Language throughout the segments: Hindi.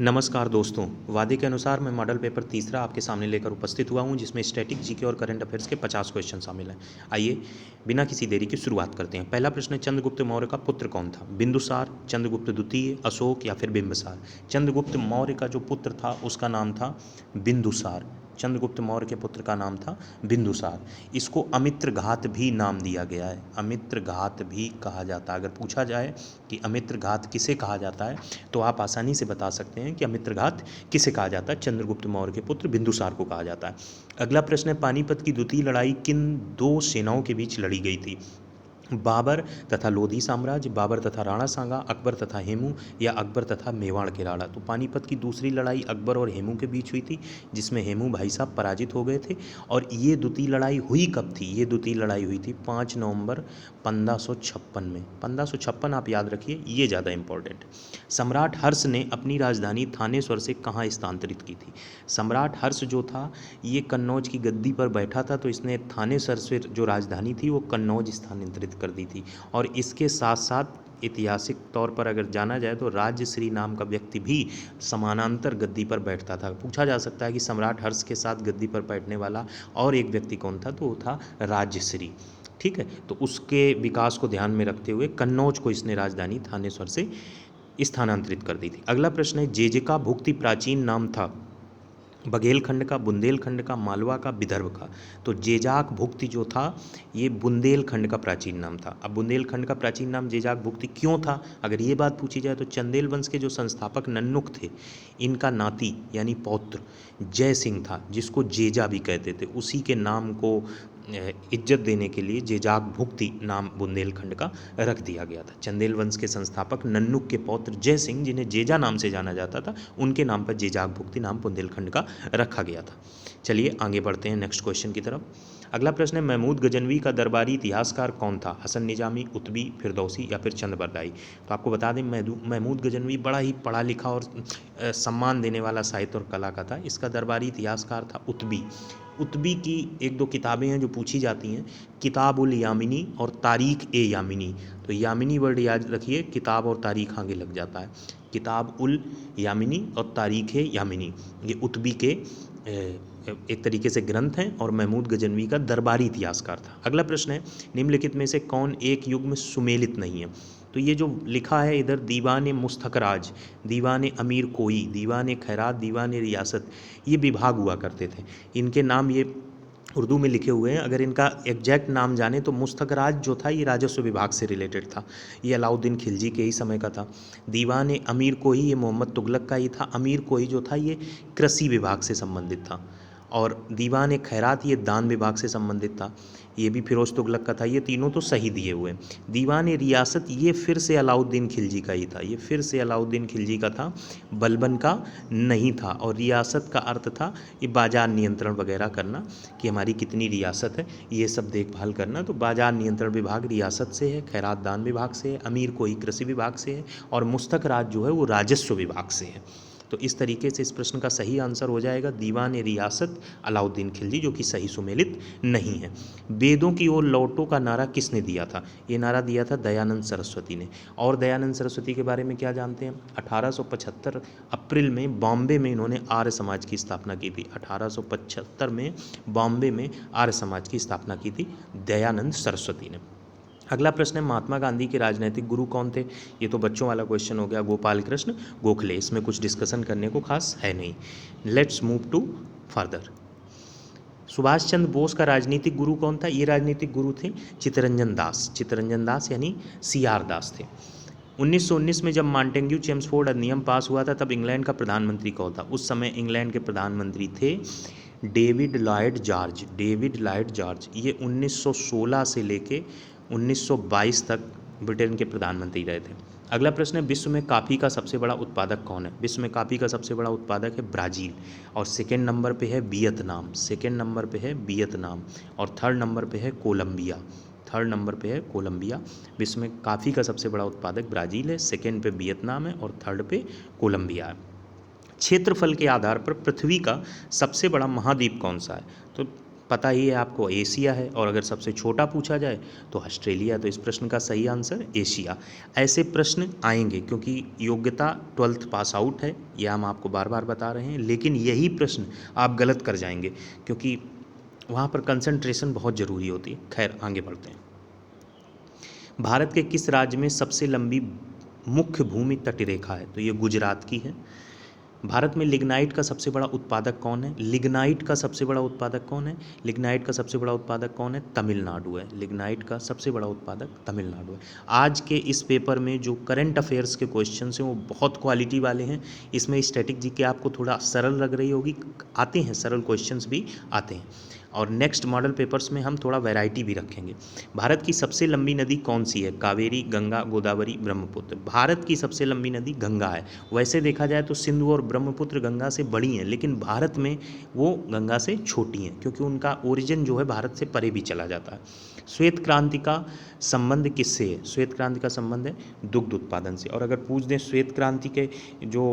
नमस्कार दोस्तों, वादे के अनुसार मैं मॉडल पेपर तीसरा आपके सामने लेकर उपस्थित हुआ हूं, जिसमें स्टैटिक जीके और करंट अफेयर्स के 50 क्वेश्चन शामिल हैं। आइए बिना किसी देरी की शुरुआत करते हैं। पहला प्रश्न है, चंद्रगुप्त मौर्य का पुत्र कौन था? बिंदुसार, चंद्रगुप्त द्वितीय, अशोक या फिर बिंबिसार? चंद्रगुप्त मौर्य का जो पुत्र था उसका नाम था बिंदुसार। चंद्रगुप्त मौर्य के पुत्र का नाम था बिंदुसार। इसको अमित्र घात भी नाम दिया गया है, अमित्र घात भी कहा जाता है। अगर पूछा जाए कि अमित्र घात किसे कहा जाता है तो आप आसानी से बता सकते हैं कि अमित्र घात किसे कहा जाता है। चंद्रगुप्त मौर्य के पुत्र बिंदुसार को कहा जाता है। अगला प्रश्न है, पानीपत की द्वितीय लड़ाई किन दो सेनाओं के बीच लड़ी गई थी? बाबर तथा लोधी साम्राज्य, बाबर तथा राणा सांगा, अकबर तथा हेमू या अकबर तथा मेवाड़ के राणा? तो पानीपत की दूसरी लड़ाई अकबर और हेमू के बीच हुई थी, जिसमें हेमू भाई साहब पराजित हो गए थे। और ये द्वितीय लड़ाई हुई कब थी? ये द्वितीय लड़ाई हुई थी 5 नवंबर 1556 में। 1556 आप याद रखिए, ये ज़्यादा इंपॉर्टेंट। सम्राट हर्ष ने अपनी राजधानी थानेश्वर से कहाँ स्थानांतरित की थी? सम्राट हर्ष जो था ये कन्नौज की गद्दी पर बैठा था, तो इसने थानेसर से जो राजधानी थी वो कन्नौज स्थानांतरित कर दी थी। और इसके साथ साथ ऐतिहासिक तौर पर अगर जाना जाए तो राजश्री नाम का व्यक्ति भी समानांतर गद्दी पर बैठता था। पूछा जा सकता है कि सम्राट हर्ष के साथ गद्दी पर बैठने वाला और एक व्यक्ति कौन था, तो वो था राजश्री। ठीक है, तो उसके विकास को ध्यान में रखते हुए कन्नौज को इसने राजधानी थानेश्वर से स्थानांतरित कर दी थी। अगला प्रश्न है, जेजे का भुक्ति प्राचीन नाम था बघेलखंड का, बुंदेलखंड का, मालवा का, विदर्भ का? तो जेजाक भुक्ति जो था ये बुंदेलखंड का प्राचीन नाम था। अब बुंदेलखंड का प्राचीन नाम जेजाक भुक्ति क्यों था, अगर ये बात पूछी जाए तो चंदेल वंश के जो संस्थापक नन्नुक थे, इनका नाती यानी पौत्र जय सिंह था, जिसको जेजा भी कहते थे। उसी के नाम को इज्जत देने के लिए जेजाक भुक्ति नाम बुंदेलखंड का रख दिया गया था। चंदेल वंश के संस्थापक नन्नुक के पौत्र जय सिंह, जिन्हें जेजा नाम से जाना जाता था, उनके नाम पर जेजाक भुक्ति नाम बुंदेलखंड का रखा गया था। चलिए आगे बढ़ते हैं नेक्स्ट क्वेश्चन की तरफ। अगला प्रश्न है, महमूद गजनवी का दरबारी इतिहासकार कौन था? हसन निजामी, कुतबी, फिरदौसी या फिर चंद बरदाई? तो आपको बता दें, महमूद गजनवी बड़ा ही पढ़ा लिखा और सम्मान देने वाला साहित्य और कला का था। इसका दरबारी इतिहासकार था उतबी। उतबी की एक दो किताबें हैं जो पूछी जाती हैं, किताब उल यामिनी और तारीख ए यामिनी। तो यामिनी वर्ड याद रखिए, किताब और तारीख आगे लग जाता है। किताब उल यामिनी और तारीख ए यामिनी, ये उतबी के एक तरीके से ग्रंथ हैं और महमूद गजनवी का दरबारी इतिहासकार था। अगला प्रश्न है, निम्नलिखित में से कौन एक युग में सुमेलित नहीं है? तो ये जो लिखा है इधर, दीवान मुस्तकराज, दीवान अमीर कोई, दीवान खैरात, दीवान रियासत, ये विभाग हुआ करते थे। इनके नाम ये उर्दू में लिखे हुए हैं। अगर इनका एग्जैक्ट नाम जाने तो मुस्तकराज जो था ये राजस्व विभाग से रिलेटेड था, ये अलाउद्दीन खिलजी के ही समय का था। दीवान अमीर कोई ये मोहम्मद तुगलक का ही था। अमीर कोई जो था ये कृषि विभाग से संबंधित था। और दीवान खैरात ये दान विभाग से संबंधित था, ये भी फिरोज तुगलक का था। ये तीनों तो सही दिए हुए। दीवान रियासत ये फिर से अलाउद्दीन खिलजी का ही था, ये फिर से अलाउद्दीन खिलजी का था, बलबन का नहीं था। और रियासत का अर्थ था ये बाजार नियंत्रण वगैरह करना, कि हमारी कितनी रियासत है ये सब देखभाल करना। तो बाजार नियंत्रण विभाग रियासत से है, खैरात दान विभाग से है, अमीर कोई कृषि विभाग से है, और मुस्तकराज जो है वो राजस्व विभाग से है। तो इस तरीके से इस प्रश्न का सही आंसर हो जाएगा दीवान रियासत अलाउद्दीन खिलजी, जो कि सही सुमेलित नहीं है। वेदों की ओर लौटो का नारा किसने दिया था? ये नारा दिया था दयानंद सरस्वती ने। और दयानंद सरस्वती के बारे में क्या जानते हैं? 1875 अप्रैल में बॉम्बे में इन्होंने आर्य समाज की स्थापना की थी। 1875 में बॉम्बे में आर्य समाज की स्थापना की थी दयानंद सरस्वती ने। अगला प्रश्न है, महात्मा गांधी के राजनैतिक गुरु कौन थे? ये तो बच्चों वाला क्वेश्चन हो गया, गोपाल कृष्ण गोखले। इसमें कुछ डिस्कशन करने को खास है नहीं। Let's move to further. Subhash Chandra Bose का राजनीतिक गुरु कौन था? ये राजनीतिक गुरु थे चित्तरंजन दास। चित्तरंजन दास यानी CR दास थे। 1919 में जब मॉन्टेग्यू चेम्सफोर्ड अधिनियम पास हुआ था, तब इंग्लैंड का प्रधानमंत्री कौन था? उस समय इंग्लैंड के प्रधानमंत्री थे David Lloyd George. David Lloyd George ये 1916 से लेके 1922 तक ब्रिटेन के प्रधानमंत्री रहे थे। अगला प्रश्न है, विश्व में कॉफ़ी का सबसे बड़ा उत्पादक कौन है? विश्व में कॉफ़ी का सबसे बड़ा उत्पादक है ब्राज़ील, और सेकेंड नंबर पे है वियतनाम। सेकेंड नंबर पे है वियतनाम, और थर्ड नंबर पे है कोलंबिया। थर्ड नंबर पे है कोलंबिया। विश्व में कॉफ़ी का सबसे बड़ा उत्पादक ब्राज़ील है, सेकेंड पे वियतनाम है, और थर्ड पे कोलंबिया है। क्षेत्रफल के आधार पर पृथ्वी का सबसे बड़ा महाद्वीप कौन सा है? तो पता ही है आपको, एशिया है। और अगर सबसे छोटा पूछा जाए तो ऑस्ट्रेलिया। तो इस प्रश्न का सही आंसर एशिया। ऐसे प्रश्न आएंगे क्योंकि योग्यता 12th पास आउट है, यह हम आपको बार बार बता रहे हैं, लेकिन यही प्रश्न आप गलत कर जाएंगे क्योंकि वहाँ पर कंसंट्रेशन बहुत ज़रूरी होती है। खैर आगे बढ़ते हैं। भारत के किस राज्य में सबसे लंबी मुख्य भूमि तटरेखा है? तो ये गुजरात की है। भारत में लिग्नाइट का सबसे बड़ा उत्पादक कौन है? लिग्नाइट का सबसे बड़ा उत्पादक कौन है? लिग्नाइट का सबसे बड़ा उत्पादक कौन है? तमिलनाडु है। लिग्नाइट का सबसे बड़ा उत्पादक तमिलनाडु है। आज के इस पेपर में जो करंट अफेयर्स के क्वेश्चंस हैं वो बहुत क्वालिटी वाले हैं। इसमें स्टैटिक जीके आपको थोड़ा सरल लग रही होगी, आते हैं सरल क्वेश्चंस भी आते हैं। और नेक्स्ट मॉडल पेपर्स में हम थोड़ा वैरायटी भी रखेंगे। भारत की सबसे लंबी नदी कौन सी है? कावेरी, गंगा, गोदावरी, ब्रह्मपुत्र। भारत की सबसे लंबी नदी गंगा है। वैसे देखा जाए तो सिंधु और ब्रह्मपुत्र गंगा से बड़ी हैं, लेकिन भारत में वो गंगा से छोटी हैं क्योंकि उनका ओरिजिन जो है भारत से परे भी चला जाता है। श्वेत क्रांति का संबंध किससे है? श्वेत क्रांति का संबंध है दुग्ध उत्पादन से। और अगर पूछ दें श्वेत क्रांति के जो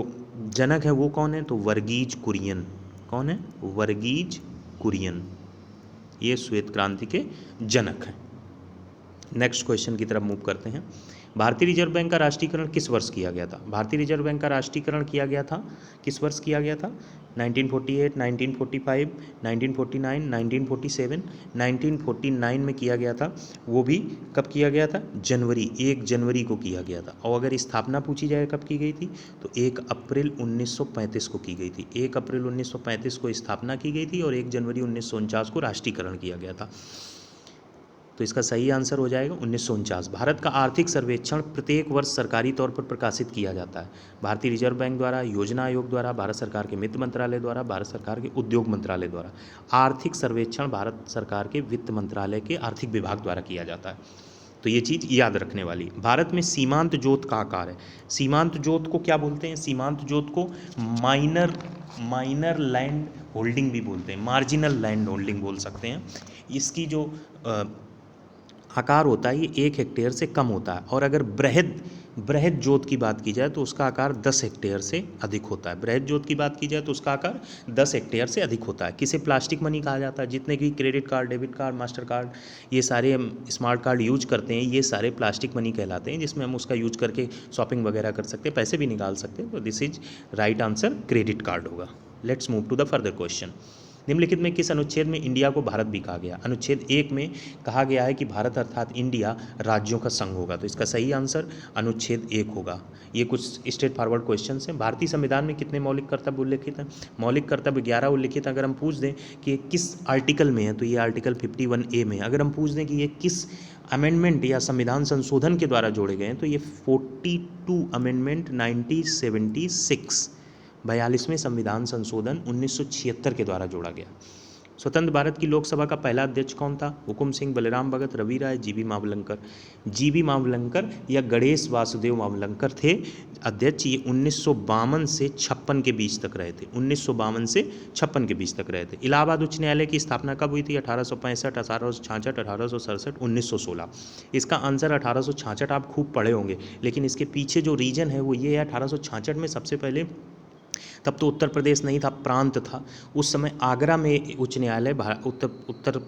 जनक है वो कौन है, तो वर्गीज कुरियन। कौन है? वर्गीज कुरियन, ये श्वेत क्रांति के जनक हैं। नेक्स्ट क्वेश्चन की तरफ मूव करते हैं। भारतीय रिजर्व बैंक का राष्ट्रीयकरण किस वर्ष किया गया था? भारतीय रिजर्व बैंक का राष्ट्रीयकरण किया गया था, किस वर्ष किया गया था? 1948, 1945, 1949, 1947, 1949 में किया गया था। वो भी कब किया गया था? जनवरी, 1 जनवरी को किया गया था। और अगर स्थापना पूछी जाए कब की गई थी, तो 1 अप्रैल 1935 को की गई थी। 1 अप्रैल 1935 को स्थापना की गई थी और 1 जनवरी 1949 को राष्ट्रीयकरण किया गया था। तो इसका सही आंसर हो जाएगा 1949। भारत का आर्थिक सर्वेक्षण प्रत्येक वर्ष सरकारी तौर पर प्रकाशित किया जाता है। भारतीय रिजर्व बैंक द्वारा, योजना आयोग द्वारा, भारत सरकार के वित्त मंत्रालय द्वारा, भारत सरकार के उद्योग मंत्रालय द्वारा। आर्थिक सर्वेक्षण भारत सरकार के वित्त मंत्रालय के आर्थिक विभाग द्वारा किया जाता है। तो ये चीज़ याद रखने वाली। भारत में सीमांत जोत का आकार है। सीमांत जोत को क्या बोलते हैं? सीमांत जोत को माइनर लैंड होल्डिंग भी बोलते हैं, मार्जिनल लैंड होल्डिंग बोल सकते हैं। इसकी जो आकार होता है ये 1 हेक्टेयर से कम होता है। और अगर बृहद जोत की बात की जाए तो उसका आकार 10 हेक्टेयर से अधिक होता है। बृहद जोत की बात की जाए तो उसका आकार 10 हेक्टेयर से अधिक होता है। किसे प्लास्टिक मनी कहा जाता है? जितने भी credit card, debit card, master card, ये सारे हम स्मार्ट कार्ड यूज करते हैं, ये सारे प्लास्टिक मनी कहलाते हैं, जिसमें हम उसका यूज करके शॉपिंग वगैरह कर सकते हैं, पैसे भी निकाल सकते हैं। तो this is right answer, credit card होगा। Let's move to the further question. निम्नलिखित में किस अनुच्छेद में इंडिया को भारत भी कहा गया? अनुच्छेद 1 में कहा गया है कि भारत अर्थात इंडिया राज्यों का संघ होगा। तो इसका सही आंसर अनुच्छेद 1 होगा। ये कुछ स्ट्रेट फॉरवर्ड क्वेश्चन हैं। भारतीय संविधान में कितने मौलिक कर्तव्य उल्लिखित हैं? मौलिक कर्तव्य 11 उल्लिखित हैं। अगर हम पूछ दें कि ये किस आर्टिकल में है, तो ये आर्टिकल 51A में है। अगर हम पूछ दें कि ये किस अमेंडमेंट या संविधान संशोधन के द्वारा जोड़े गए हैं, तो ये 42 अमेंडमेंट 1976, 42वें संविधान संशोधन 1976 के द्वारा जोड़ा गया। स्वतंत्र भारत की लोकसभा का पहला अध्यक्ष कौन था? हुकुम सिंह, बलराम भगत, रवि राय, जीबी मावलंकर। जीबी मावलंकर या गणेश वासुदेव मावलंकर थे अध्यक्ष। ये 1952 से 56 के बीच तक रहे थे। 1952 से 56 के बीच तक रहे थे। इलाहाबाद उच्च न्यायालय की स्थापना कब हुई थी? 1865, 1866, 1867, 1916। इसका आंसर 1866 आप खूब पढ़े होंगे, लेकिन इसके पीछे जो रीजन है वो ये है, 1866 में सबसे पहले, तब तो उत्तर प्रदेश नहीं था, प्रांत था। उस समय आगरा में उच्च न्यायालय उत्तर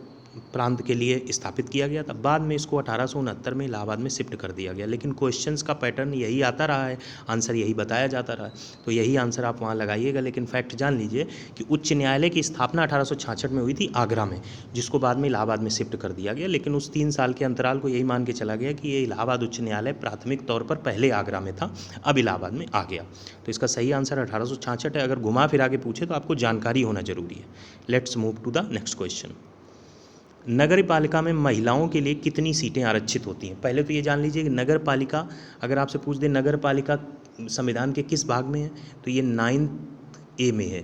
प्रांत के लिए स्थापित किया गया था। बाद में इसको 1869 में इलाहाबाद में शिफ्ट कर दिया गया। लेकिन क्वेश्चंस का पैटर्न यही आता रहा है, आंसर यही बताया जाता रहा है, तो यही आंसर आप वहाँ लगाइएगा। लेकिन फैक्ट जान लीजिए कि उच्च न्यायालय की स्थापना 1866 में हुई थी आगरा में, जिसको बाद में इलाहाबाद में शिफ्ट कर दिया गया। लेकिन उस 3 साल के अंतराल को यही मान के चला गया कि ये इलाहाबाद उच्च न्यायालय प्राथमिक तौर पर पहले आगरा में था, अब इलाहाबाद में आ गया। तो इसका सही आंसर 1866 है। अगर घुमा फिरा के पूछे तो आपको जानकारी होना जरूरी है। Let's move to the next question. नगर पालिका में महिलाओं के लिए कितनी सीटें आरक्षित होती हैं? पहले तो ये जान लीजिए कि नगर पालिका, अगर आपसे पूछ दे नगर पालिका संविधान के किस भाग में है, तो ये 9th A में है।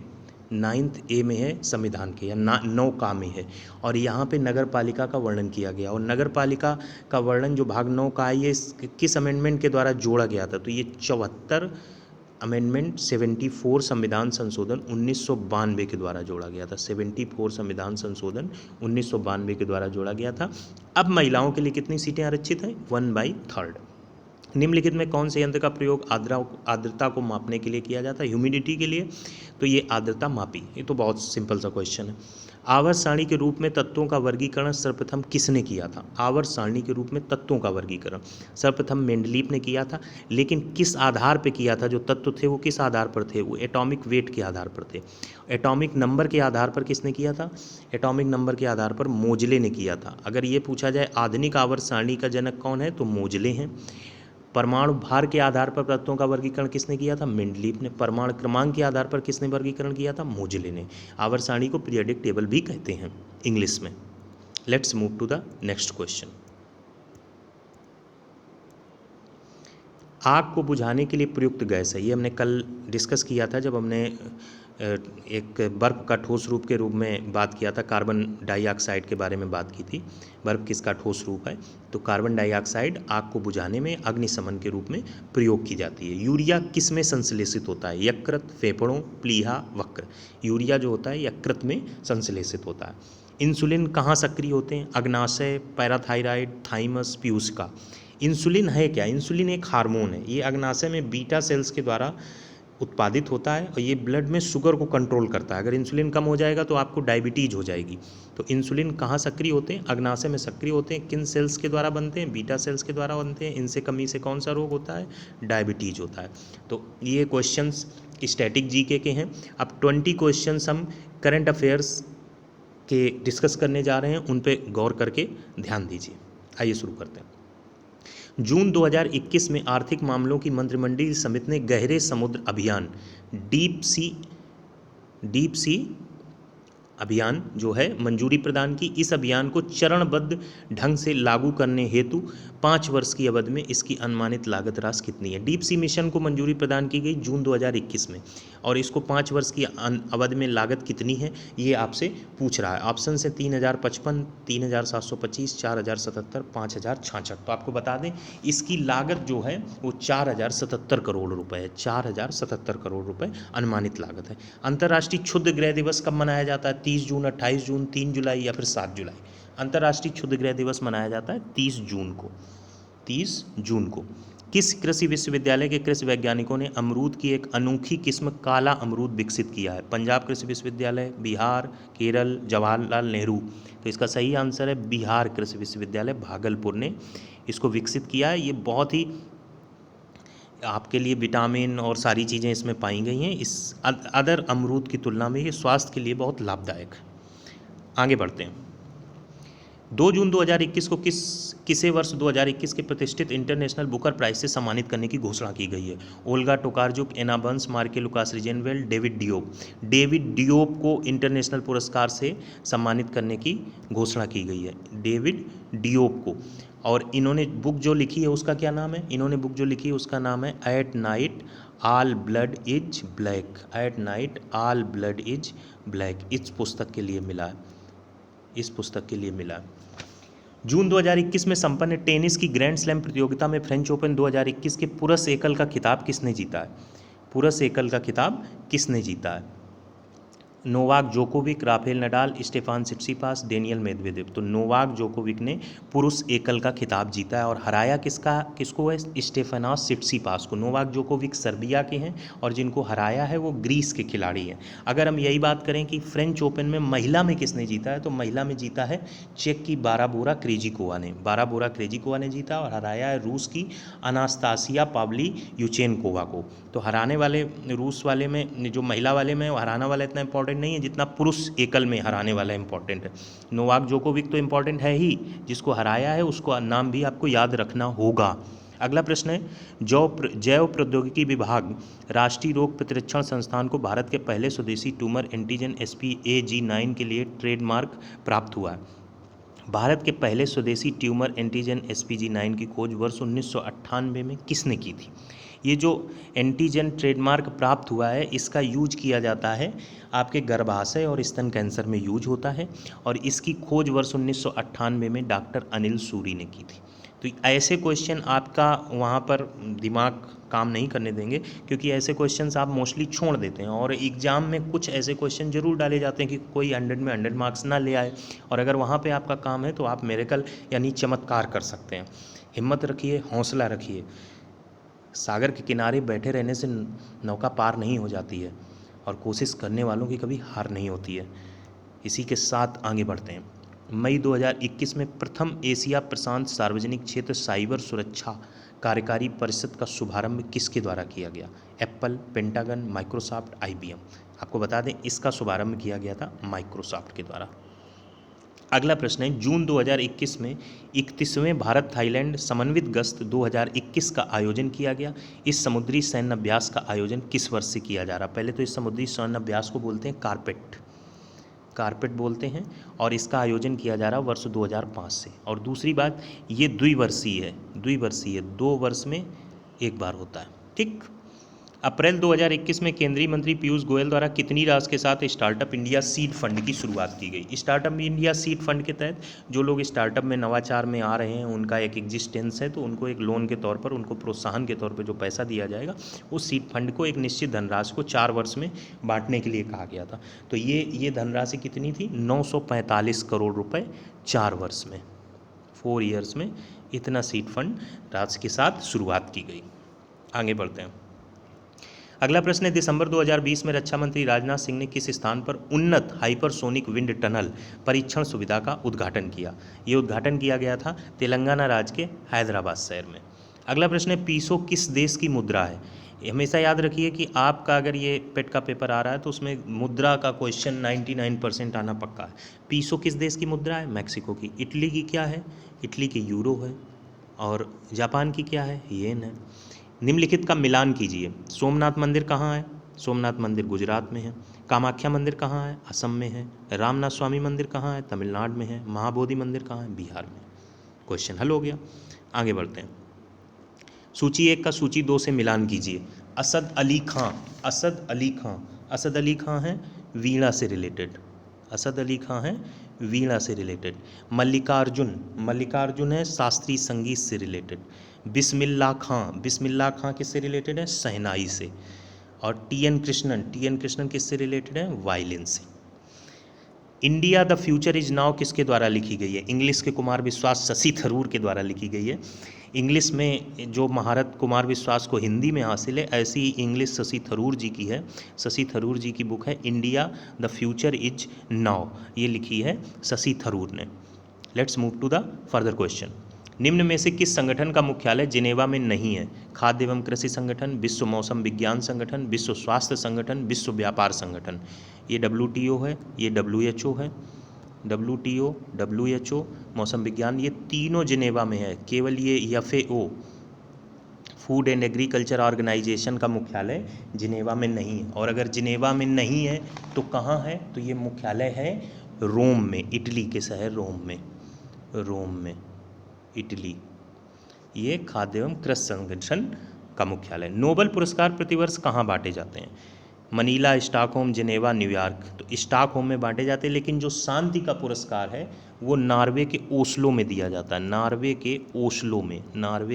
9th A में है संविधान के, या 9 में है। और यहाँ पे नगर पालिका का वर्णन किया गया। और नगर पालिका का वर्णन जो भाग 9 का है, ये किस अमेंडमेंट के द्वारा जोड़ा गया था? तो ये 74 अमेंडमेंट 74 संविधान संशोधन 1992 के द्वारा जोड़ा गया था। 74 संविधान संशोधन 1992 के द्वारा जोड़ा गया था। अब महिलाओं के लिए कितनी सीटें आरक्षित हैं? 1/3। निम्नलिखित में कौन से यंत्र का प्रयोग आर्द्रता को मापने के लिए किया जाता है? ह्यूमिडिटी के लिए, तो ये आर्द्रता मापी। ये तो बहुत सिंपल सा क्वेश्चन है। आवर्त सारणी के रूप में तत्वों का वर्गीकरण सर्वप्रथम किसने किया था? आवर्त सारणी के रूप में तत्वों का वर्गीकरण सर्वप्रथम मेंडलीफ ने किया था, लेकिन किस आधार पर किया था? जो तत्व थे वो किस आधार पर थे? वो एटॉमिक वेट के आधार पर थे। एटॉमिक नंबर के आधार पर किसने किया था? एटॉमिक नंबर के आधार पर मोजले ने किया था। अगर ये पूछा जाए आधुनिक आवर्त सारणी का जनक कौन है, तो मोजले हैं। परमाणु भार के आधार पर तत्वों का वर्गीकरण किसने किया था? मेंडलीफ ने। परमाणु क्रमांक के आधार पर किसने वर्गीकरण किया था? मोजले ने। आवर्त सारणी को पीरियोडिक टेबल भी कहते हैं इंग्लिश में। Let's move to the next question. आग को बुझाने के लिए प्रयुक्त गैस है, ये हमने कल डिस्कस किया था जब हमने एक बर्फ़ का ठोस रूप के रूप में बात किया था, कार्बन डाइऑक्साइड के बारे में बात की थी। बर्फ़ किसका ठोस रूप है? तो कार्बन डाइऑक्साइड आग को बुझाने में अग्निशमन के रूप में प्रयोग की जाती है। यूरिया किस में संश्लेषित होता है? यकृत, फेफड़ों, प्लीहा, वक्र। यूरिया जो होता है यकृत में संश्लेषित होता है। इंसुलिन कहाँ सक्रिय होते हैं? अग्नाशय, पैराथायराइड, थाइमस, पीयूषिका। इंसुलिन है क्या? इंसुलिन एक हार्मोन है। ये अग्नाशय में बीटा सेल्स के द्वारा उत्पादित होता है और ये ब्लड में शुगर को कंट्रोल करता है। अगर इंसुलिन कम हो जाएगा तो आपको डायबिटीज़ हो जाएगी। तो इंसुलिन कहाँ सक्रिय होते हैं? अग्नाशय में सक्रिय होते हैं। किन सेल्स के द्वारा बनते हैं? बीटा सेल्स के द्वारा बनते हैं। इनसे कमी से कौन सा रोग होता है? डायबिटीज़ होता है। तो ये क्वेश्चंस स्टैटिक जीके के हैं। अब 20 क्वेश्चंस हम करंट अफेयर्स के डिस्कस करने जा रहे हैं, उन पे गौर करके ध्यान दीजिए। आइए शुरू करते हैं। जून 2021 में आर्थिक मामलों की मंत्रिमंडलीय समिति ने गहरे समुद्र अभियान डीप सी अभियान जो है मंजूरी प्रदान की। इस अभियान को चरणबद्ध ढंग से लागू करने हेतु 5 वर्ष की अवधि में इसकी अनुमानित लागत राशि कितनी है? डीप सी मिशन को मंजूरी प्रदान की गई जून 2021 में, और इसको 5 वर्ष की अवधि में लागत कितनी है ये आपसे पूछ रहा है। ऑप्शन से 3055, 3725, 4077, 5066। तो आपको बता दें इसकी लागत जो है वो 4077 करोड़ रुपए है। 4077 करोड़ रुपए अनुमानित लागत है। अंतर्राष्ट्रीय क्षुद्र ग्रह दिवस कब मनाया जाता है? 30 जून, 28 जून, 3 जुलाई या फिर 7 जुलाई? अंतर्राष्ट्रीय क्षुद्र ग्रह दिवस मनाया जाता है 30 जून को। 30 जून को। किस कृषि विश्वविद्यालय के कृषि वैज्ञानिकों ने अमरूद की एक अनोखी किस्म काला अमरूद विकसित किया है? पंजाब कृषि विश्वविद्यालय, बिहार, केरल, जवाहरलाल नेहरू। तो इसका सही आंसर है बिहार कृषि विश्वविद्यालय भागलपुर ने इसको विकसित किया है। ये बहुत ही आपके लिए विटामिन और सारी चीज़ें इसमें पाई गई हैं। इस अदर अमरूद की तुलना में ये स्वास्थ्य के लिए बहुत लाभदायक है। आगे बढ़ते हैं। 2 जून 2021 को किसे वर्ष 2021 के प्रतिष्ठित इंटरनेशनल बुकर प्राइज से सम्मानित करने की घोषणा की गई है? Olga Tokarczuk, Anna Burns, Marieke Lucas Rijneveld, David Diop. David Diop को इंटरनेशनल पुरस्कार से सम्मानित करने की घोषणा की गई है, डेविड डियोप को। और इन्होंने बुक जो लिखी है उसका क्या नाम है? इन्होंने बुक जो लिखी है उसका नाम है at night all blood is black. At night all blood is black. इस पुस्तक के लिए मिला है। इस पुस्तक के लिए मिला है। जून 2021 में संपन्न टेनिस की ग्रैंड स्लैम प्रतियोगिता में फ्रेंच ओपन 2021 के पुरुष एकल का खिताब किसने जीता है? पुरुष एकल का खिताब किसने जीता है? Novak Djokovic, Rafael Nadal, Stefanos Tsitsipas, Daniil Medvedev. तो नोवाक जोकोविक ने पुरुष एकल का खिताब जीता है और हराया किसको है? स्टेफानॉस सिट्सिपास को। नोवाक जोकोविक सर्बिया के हैं और जिनको हराया है वो ग्रीस के खिलाड़ी हैं। अगर हम यही बात करें कि फ्रेंच ओपन में महिला में किसने जीता है, तो महिला में जीता है चेक की बाराबोरा क्रेजिकोवा ने। बाराबोरा क्रेजिकोवा ने जीता और हराया है रूस की अनास्तासिया पाव्लियुचेनकोवा को। तो हराने वाले रूस वाले में, जो महिला वाले में हराना वाला इतना इंपॉर्टेंट नहीं है जितना पुरुष एकल में हराने वाला इंपॉर्टेंट है। नोवाक जोकोविक तो इंपॉर्टेंट है ही, जिसको हराया है उसको नाम भी आपको याद रखना होगा। अगला प्रश्न है, जैव प्रौद्योगिकी विभाग राष्ट्रीय रोग प्रतिरक्षण संस्थान को भारत के पहले स्वदेशी ट्यूमर एंटीजन SPAG9 के लिए ट्रेडमार्क प्राप्त हुआ है। भारत के पहले स्वदेशी ट्यूमर एंटीजन SPG9 की खोज वर्ष 1998 में किसने की थी? ये जो एंटीजन ट्रेडमार्क प्राप्त हुआ है इसका यूज किया जाता है आपके गर्भाशय और स्तन कैंसर में यूज होता है, और इसकी खोज वर्ष 1998 में डॉक्टर अनिल सूरी ने की थी। तो ऐसे क्वेश्चन आपका वहाँ पर दिमाग काम नहीं करने देंगे, क्योंकि ऐसे क्वेश्चंस आप मोस्टली छोड़ देते हैं, और एग्ज़ाम में कुछ ऐसे क्वेश्चन जरूर डाले जाते हैं कि कोई 100 में 100 मार्क्स ना ले आए, और अगर वहाँ पे आपका काम है तो आप मिरेकल यानी चमत्कार कर सकते हैं। हिम्मत रखिए, हौसला रखिए। सागर के किनारे बैठे रहने से नौका पार नहीं हो जाती है और कोशिश करने वालों की कभी हार नहीं होती है। इसी के साथ आगे बढ़ते हैं। मई 2021 में प्रथम एशिया प्रशांत सार्वजनिक क्षेत्र साइबर सुरक्षा कार्यकारी परिषद का शुभारंभ किसके द्वारा किया गया? Apple, pentagon, Microsoft, IBM। आपको बता दें इसका शुभारंभ किया गया था माइक्रोसॉफ्ट के द्वारा। अगला प्रश्न है, जून 2021 में 31वें भारत थाईलैंड समन्वित गश्त 2021 का आयोजन किया गया। इस समुद्री सैन्य अभ्यास का आयोजन किस वर्ष से किया जा रहा? पहले तो इस समुद्री सैन्य अभ्यास को बोलते हैं कारपेट बोलते हैं, और इसका आयोजन किया जा रहा है वर्ष 2005 से। और दूसरी बात, ये द्विवर्षीय है, 2 वर्ष में एक बार होता है। ठीक। अप्रैल 2021 में केंद्रीय मंत्री पीयूष गोयल द्वारा कितनी राशि के साथ स्टार्टअप इंडिया सीड फंड की शुरुआत की गई? स्टार्टअप इंडिया सीड फंड के तहत जो लोग स्टार्टअप में नवाचार में आ रहे हैं, उनका एक एग्जिस्टेंस है, तो उनको एक लोन के तौर पर, उनको प्रोत्साहन के तौर पर जो पैसा दिया जाएगा, उस सीड फंड को एक निश्चित धनराशि को 4 वर्ष में बांटने के लिए कहा गया था। तो ये धनराशि कितनी थी? 945 करोड़ रुपये 4 वर्ष में, 4 ईयर्स में इतना सीड फंड राशि के साथ शुरुआत की गई। आगे बढ़ते हैं। अगला प्रश्न है, दिसंबर 2020 में रक्षा मंत्री राजनाथ सिंह ने किस स्थान पर उन्नत हाइपरसोनिक विंड टनल परीक्षण सुविधा का उद्घाटन किया? ये उद्घाटन किया गया था तेलंगाना राज्य के हैदराबाद शहर में। अगला प्रश्न है, पीसो किस देश की मुद्रा है? हमेशा याद रखिए कि आपका अगर ये पेट का पेपर आ रहा है तो उसमें मुद्रा का क्वेश्चन 99% आना पक्का है। पीसो किस देश की मुद्रा है? मैक्सिको की। इटली की क्या है? इटली की यूरो है। और जापान की क्या है? येन है। निम्नलिखित का मिलान कीजिए। सोमनाथ मंदिर कहाँ है? सोमनाथ मंदिर गुजरात में है। कामाख्या मंदिर कहाँ है? असम में है। रामनाथ स्वामी मंदिर कहाँ है? तमिलनाडु में है। महाबोधि मंदिर कहाँ है? बिहार में। क्वेश्चन हल हो गया। आगे बढ़ते हैं। सूची 1 का सूची 2 से मिलान कीजिए। असद अली खां हैं वीणा से रिलेटेड। असद अली खां हैं वीणा से रिलेटेड। मल्लिकार्जुन है शास्त्रीय संगीत से रिलेटेड। बिस्मिल्लाह खां किससे रिलेटेड है? शहनाई से। और TN कृष्णन किससे रिलेटेड है? वायलिन से। India the future is now किसके द्वारा लिखी गई है? इंग्लिश के कुमार विश्वास शशि थरूर के द्वारा लिखी गई है। इंग्लिश में जो महारत कुमार विश्वास को हिंदी में हासिल है, ऐसी ही इंग्लिश शशि थरूर जी की है। शशि थरूर जी की बुक है India the future is now, ये लिखी है शशि थरूर ने। Let's move to the further question. निम्न में से किस संगठन का मुख्यालय जिनेवा में नहीं है? खाद्य एवं कृषि संगठन, विश्व मौसम विज्ञान संगठन, विश्व स्वास्थ्य संगठन, विश्व व्यापार संगठन। ये WTO है, ये WHO है। WTO, WHO, मौसम विज्ञान, ये तीनों जिनेवा में है। केवल ये FAO, food and agriculture organization का मुख्यालय जिनेवा में नहीं है। और अगर जिनेवा में नहीं है तो कहाँ है? तो ये मुख्यालय है रोम में, इटली के शहर रोम में इटली। ये खाद्य एवं कृषि संगठन का मुख्यालय। नोबेल पुरस्कार प्रतिवर्ष कहाँ बांटे जाते हैं? Manila, Stockholm, Geneva, New York. तो स्टॉकहोम में बांटे जाते हैं, लेकिन जो शांति का पुरस्कार है वो नॉर्वे के ओस्लो में दिया जाता है। नॉर्वे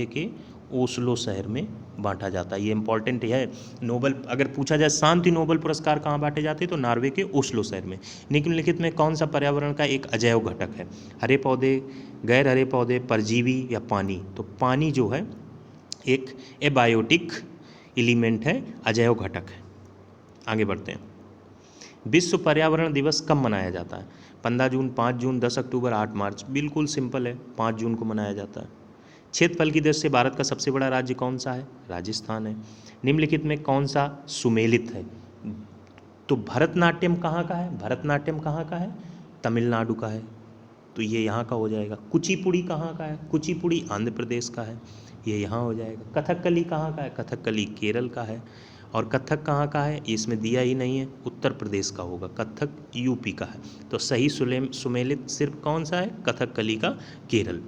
के ओस्लो शहर में बांटा जाता है। ये इंपॉर्टेंट है। नोबेल अगर पूछा जाए शांति नोबेल पुरस्कार कहाँ बांटे जाते हैं तो नॉर्वे के ओस्लो शहर में। निम्नलिखित में कौन सा पर्यावरण का एक अजैव घटक है? हरे पौधे, गैर हरे पौधे, परजीवी या पानी? तो पानी जो है एक एबायोटिक एलिमेंट है, अजैव घटक है। आगे बढ़ते हैं। विश्व पर्यावरण दिवस कब मनाया जाता है? 15 जून, 5 जून, 10 अक्टूबर, 8 मार्च। बिल्कुल सिंपल है, 5 जून को मनाया जाता है। क्षेत्रफल की दृष्टि से भारत का सबसे बड़ा राज्य कौन सा है? राजस्थान है। निम्नलिखित में कौन सा सुमेलित है? तो भरतनाट्यम कहाँ का है? तमिलनाडु का है, तो ये यहाँ का हो जाएगा। कुचिपुड़ी कहाँ का है? कुचिपुड़ी आंध्र प्रदेश का है, ये यहाँ हो जाएगा। कथकली कहाँ का है? कथकली केरल का है। और कथक कहाँ का है? इसमें दिया ही नहीं है, उत्तर प्रदेश का होगा। कथक UP का है। तो सही सुमेलित सिर्फ कौन सा है? कथकली का केरल।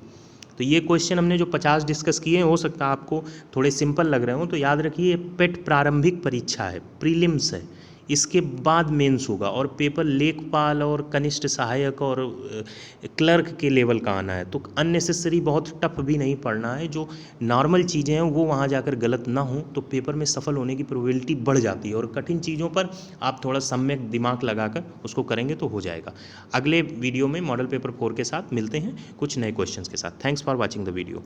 तो ये क्वेश्चन हमने जो 50 डिस्कस किए हैं, हो सकता है आपको थोड़े सिंपल लग रहे हो, तो याद रखिए पेट प्रारंभिक परीक्षा है, प्रीलिम्स है, इसके बाद मेंस होगा। और पेपर लेखपाल और कनिष्ठ सहायक और क्लर्क के लेवल का आना है। तो अननेसेसरी बहुत टफ भी नहीं पढ़ना है। जो नॉर्मल चीज़ें हैं वो वहाँ जाकर गलत ना हो तो पेपर में सफल होने की प्रोबेबिलिटी बढ़ जाती है। और कठिन चीज़ों पर आप थोड़ा सम्यक दिमाग लगाकर उसको करेंगे तो हो जाएगा। अगले वीडियो में मॉडल पेपर 4 के साथ मिलते हैं कुछ नए क्वेश्चंस के साथ। Thanks for watching the video.